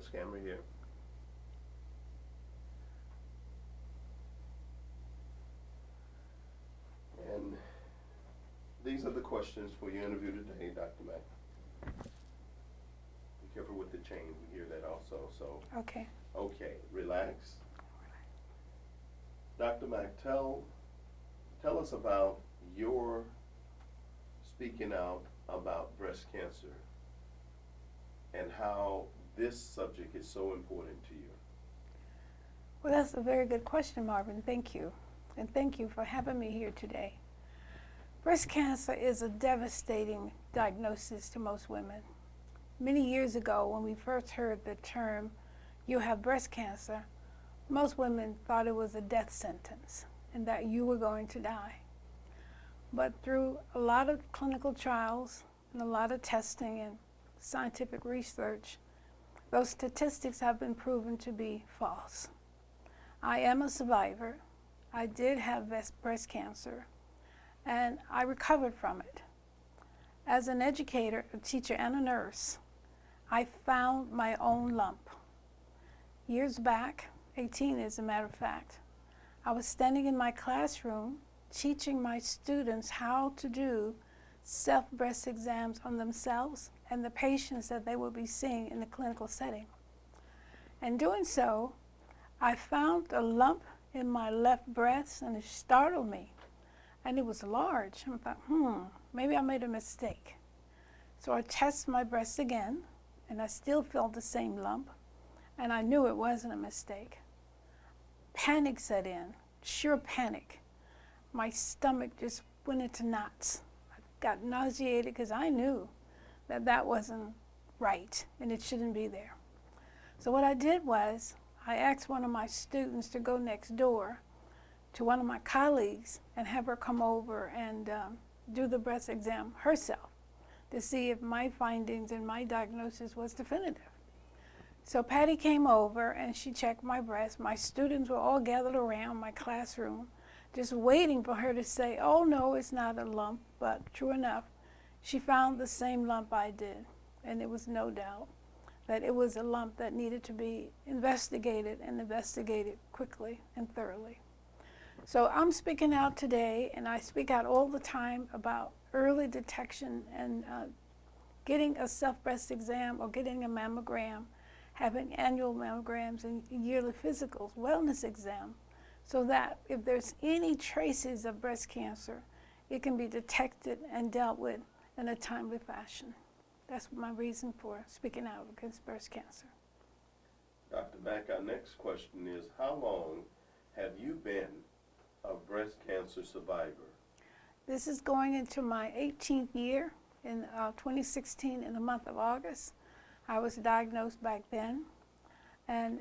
this camera here. And these are the questions for your interview today, Dr. Mack. Be careful with the chain. We hear that also. So. Okay. Okay. Relax. Dr. Mack, tell us about your speaking out about breast cancer and how this subject is so important to you. Well, that's a very good question, Marvin. Thank you. And thank you for having me here today. Breast cancer is a devastating diagnosis to most women. Many years ago, when we first heard the term, you have breast cancer, most women thought it was a death sentence and that you were going to die. But through a lot of clinical trials and a lot of testing and scientific research, those statistics have been proven to be false. I am a survivor. I did have breast cancer, and I recovered from it. As an educator, a teacher, and a nurse, I found my own lump. Years back, 18 as a matter of fact, I was standing in my classroom teaching my students how to do self-breast exams on themselves and the patients that they would be seeing in the clinical setting. And doing so, I found a lump in my left breast, and it startled me. And it was large. I thought, maybe I made a mistake. So I tested my breast again, and I still felt the same lump, and I knew it wasn't a mistake. Panic set in, sheer panic. My stomach just went into knots. I got nauseated because I knew that that wasn't right, and it shouldn't be there. So what I did was, I asked one of my students to go next door to one of my colleagues and have her come over and do the breast exam herself to see if my findings and my diagnosis was definitive. So Patty came over and she checked my breast. My students were all gathered around my classroom just waiting for her to say, oh no, it's not a lump, but true enough, she found the same lump I did, and there was no doubt that it was a lump that needed to be investigated and investigated quickly and thoroughly. So I'm speaking out today, and I speak out all the time about early detection and getting a self-breast exam or getting a mammogram, having annual mammograms and yearly physicals, wellness exam, so that if there's any traces of breast cancer, it can be detected and dealt with in a timely fashion. That's my reason for speaking out against breast cancer. Dr. Mack, our next question is, how long have you been a breast cancer survivor? This is going into my 18th year. In 2016, in the month of August, I was diagnosed back then. And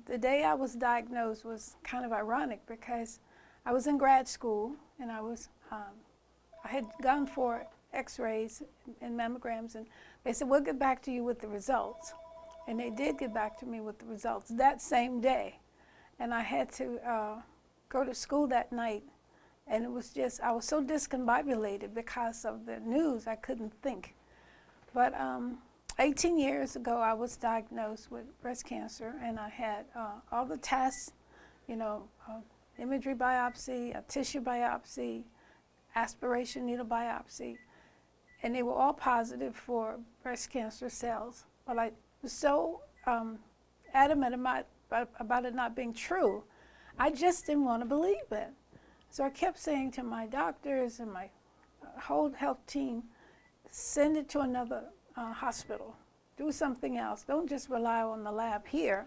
the day I was diagnosed was kind of ironic because I was in grad school and I had gone for x-rays and mammograms, and they said, we'll get back to you with the results. And they did get back to me with the results that same day. And I had to go to school that night, and it was just, I was so discombobulated because of the news, I couldn't think. But 18 years ago, I was diagnosed with breast cancer, and I had all the tests, imagery biopsy, a tissue biopsy, aspiration needle biopsy, and they were all positive for breast cancer cells. But I was so adamant about it not being true, I just didn't want to believe it. So I kept saying to my doctors and my whole health team, send it to another hospital. Do something else. Don't just rely on the lab here.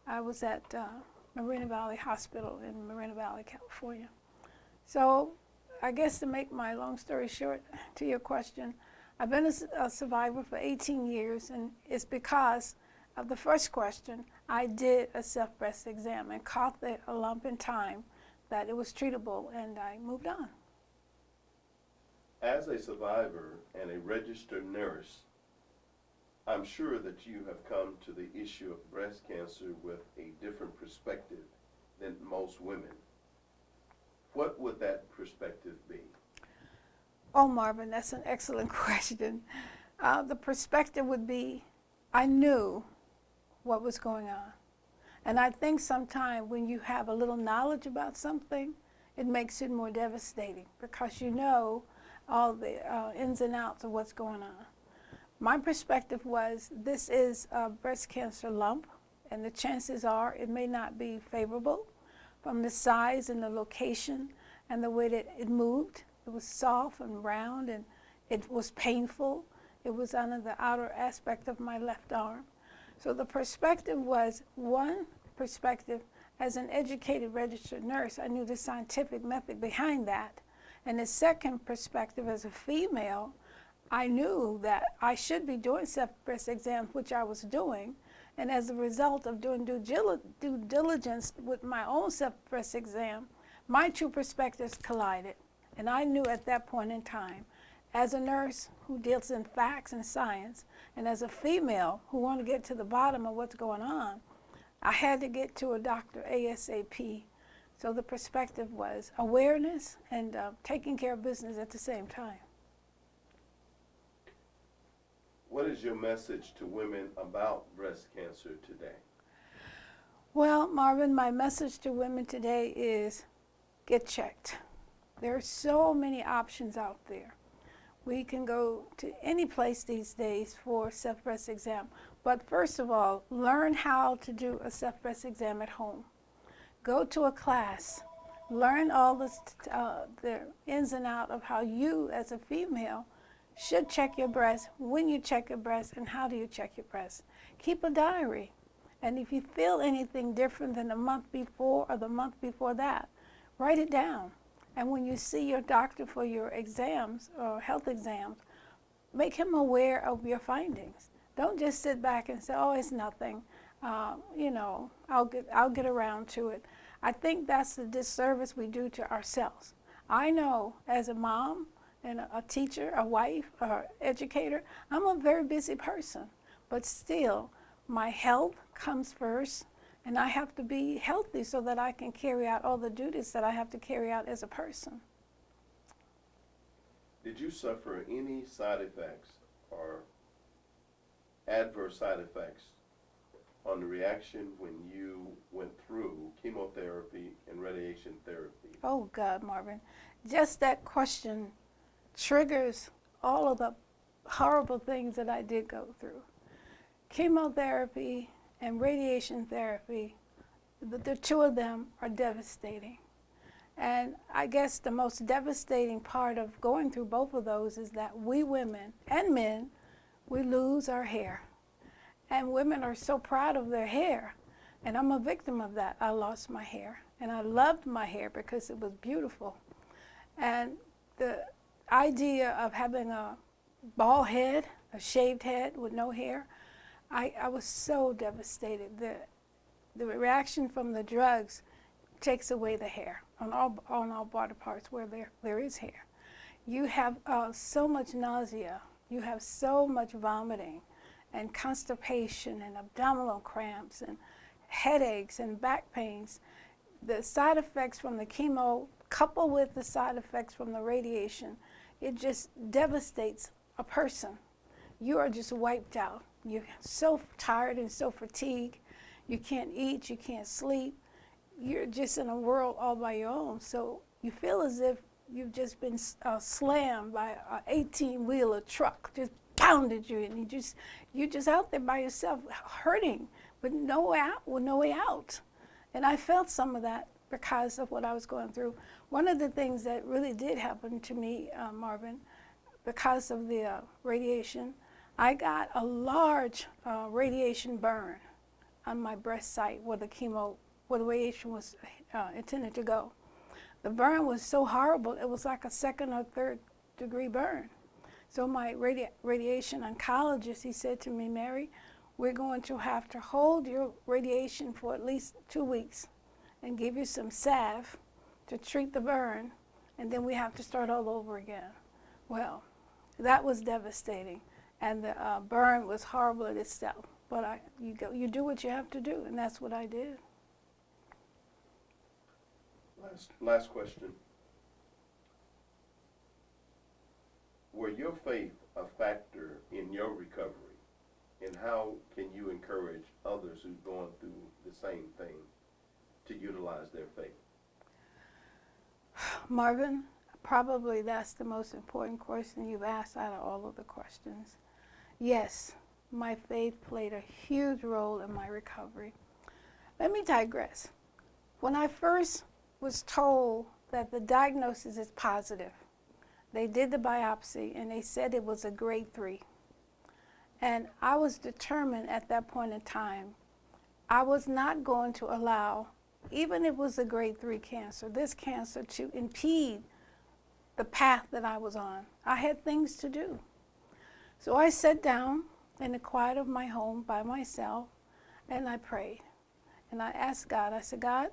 I was at Moreno Valley Hospital in Moreno Valley, California. So I guess to make my long story short to your question, I've been a survivor for 18 years, and it's because of the first question. I did a self-breast exam and caught a lump in time that it was treatable, and I moved on. As a survivor and a registered nurse, I'm sure that you have come to the issue of breast cancer with a different perspective than most women. What would that perspective be? Oh, Marvin, that's an excellent question. The perspective would be, I knew what was going on. And I think sometimes when you have a little knowledge about something, it makes it more devastating because you know all the ins and outs of what's going on. My perspective was this is a breast cancer lump, and the chances are it may not be favorable from the size and the location and the way that it moved. It was soft and round, and it was painful. It was under the outer aspect of my left arm. So the perspective was, one perspective, as an educated registered nurse, I knew the scientific method behind that. And the second perspective, as a female, I knew that I should be doing self-breast exams, which I was doing. And as a result of doing due diligence with my own self-breast exam, my two perspectives collided. And I knew at that point in time, as a nurse who deals in facts and science, and as a female who wanted to get to the bottom of what's going on, I had to get to a doctor ASAP. So the perspective was awareness and taking care of business at the same time. What is your message to women about breast cancer today? Well, Marvin, my message to women today is get checked. There are so many options out there. We can go to any place these days for self-breast exam. But first of all, learn how to do a self-breast exam at home. Go to a class. Learn all the ins and outs of how you, as a female, should check your breast, when you check your breast, and how do you check your breast. Keep a diary. And if you feel anything different than the month before or the month before that, write it down. And when you see your doctor for your exams or health exams, make him aware of your findings. Don't just sit back and say, oh, it's nothing. I'll get around to it. I think that's the disservice we do to ourselves. I know as a mom and a teacher, a wife, or educator, I'm a very busy person. But still, my health comes first. And I have to be healthy so that I can carry out all the duties that I have to carry out as a person. Did you suffer any side effects or adverse side effects on the reaction when you went through chemotherapy and radiation therapy? Oh, God, Marvin. Just that question triggers all of the horrible things that I did go through. Chemotherapy and radiation therapy, the two of them are devastating. And I guess the most devastating part of going through both of those is that we women and men, we lose our hair. And women are so proud of their hair. And I'm a victim of that. I lost my hair. And I loved my hair because it was beautiful. And the idea of having a bald head, a shaved head with no hair, I was so devastated. The reaction from the drugs takes away the hair on all body parts where there is hair. You have so much nausea. You have so much vomiting and constipation and abdominal cramps and headaches and back pains. The side effects from the chemo, coupled with the side effects from the radiation, it just devastates a person. You are just wiped out. You're so tired and so fatigued. You can't eat, you can't sleep. You're just in a world all by your own. So you feel as if you've just been slammed by an 18-wheeler truck, just pounded you, and you're just out there by yourself, hurting, but no way out. And I felt some of that because of what I was going through. One of the things that really did happen to me, Marvin, because of the radiation, I got a large radiation burn on my breast site where the radiation was intended to go. The burn was so horrible, it was like a second or third degree burn. So my radiation oncologist, he said to me, Mary, we're going to have to hold your radiation for at least 2 weeks and give you some salve to treat the burn, and then we have to start all over again. Well, that was devastating. And the burn was horrible in itself. But you do what you have to do, and that's what I did. Last question. Were your faith a factor in your recovery? And how can you encourage others who's going through the same thing to utilize their faith? Marvin, probably that's the most important question you've asked out of all of the questions. Yes, my faith played a huge role in my recovery. Let me digress. When I first was told that the diagnosis is positive, they did the biopsy and they said it was a grade 3. And I was determined at that point in time, I was not going to allow, even if it was a grade 3 cancer, this cancer to impede the path that I was on. I had things to do. So I sat down in the quiet of my home by myself and I prayed. And I asked God, I said, God,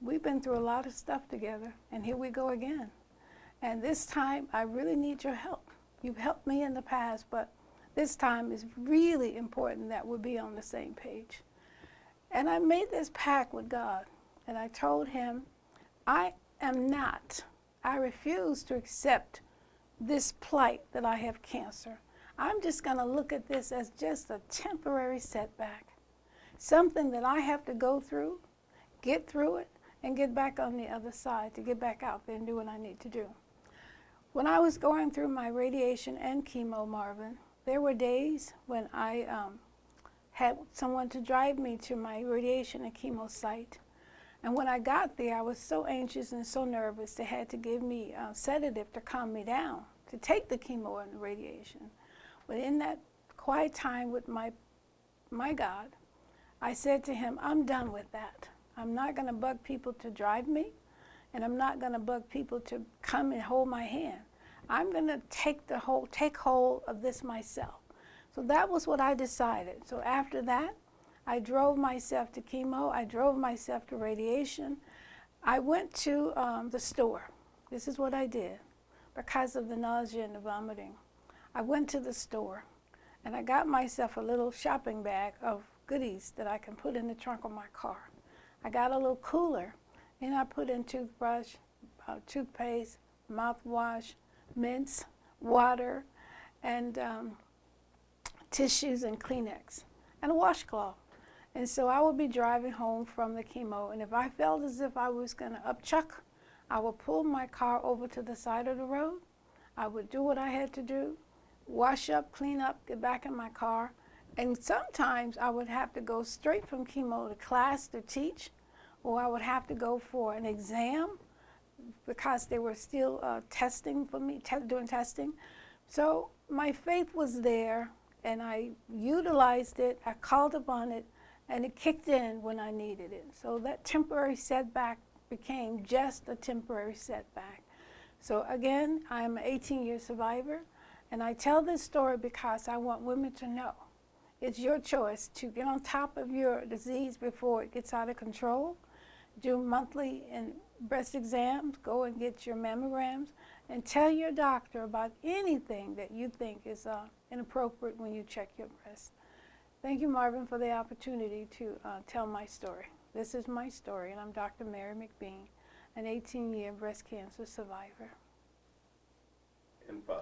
we've been through a lot of stuff together and here we go again. And this time I really need your help. You've helped me in the past, but this time is really important that we be on the same page. And I made this pact with God, and I told him, I refuse to accept this plight that I have cancer. I'm just going to look at this as just a temporary setback, something that I have to go through, get through it, and get back on the other side to get back out there and do what I need to do. When I was going through my radiation and chemo, Marvin, there were days when I had someone to drive me to my radiation and chemo site. And when I got there, I was so anxious and so nervous, they had to give me a sedative to calm me down, to take the chemo and the radiation. But in that quiet time with my God, I said to him, I'm done with that. I'm not going to bug people to drive me, and I'm not going to bug people to come and hold my hand. I'm going to take hold of this myself. So that was what I decided. So after that, I drove myself to chemo. I drove myself to radiation. I went to the store. This is what I did because of the nausea and the vomiting. I went to the store, and I got myself a little shopping bag of goodies that I can put in the trunk of my car. I got a little cooler, and I put in toothbrush, toothpaste, mouthwash, mints, water, and tissues and Kleenex, and a washcloth. And so I would be driving home from the chemo, and if I felt as if I was going to upchuck, I would pull my car over to the side of the road. I would do what I had to do, wash up, clean up, get back in my car. And sometimes I would have to go straight from chemo to class to teach, or I would have to go for an exam because they were still testing for me, doing testing. So my faith was there, and I utilized it, I called upon it, and it kicked in when I needed it. So that temporary setback became just a temporary setback. So again, I'm an 18-year survivor, and I tell this story because I want women to know it's your choice to get on top of your disease before it gets out of control. Do monthly breast exams, go and get your mammograms, and tell your doctor about anything that you think is inappropriate when you check your breast. Thank you, Marvin, for the opportunity to tell my story. This is my story, and I'm Dr. Mary McBean, an 18-year breast cancer survivor. And 5.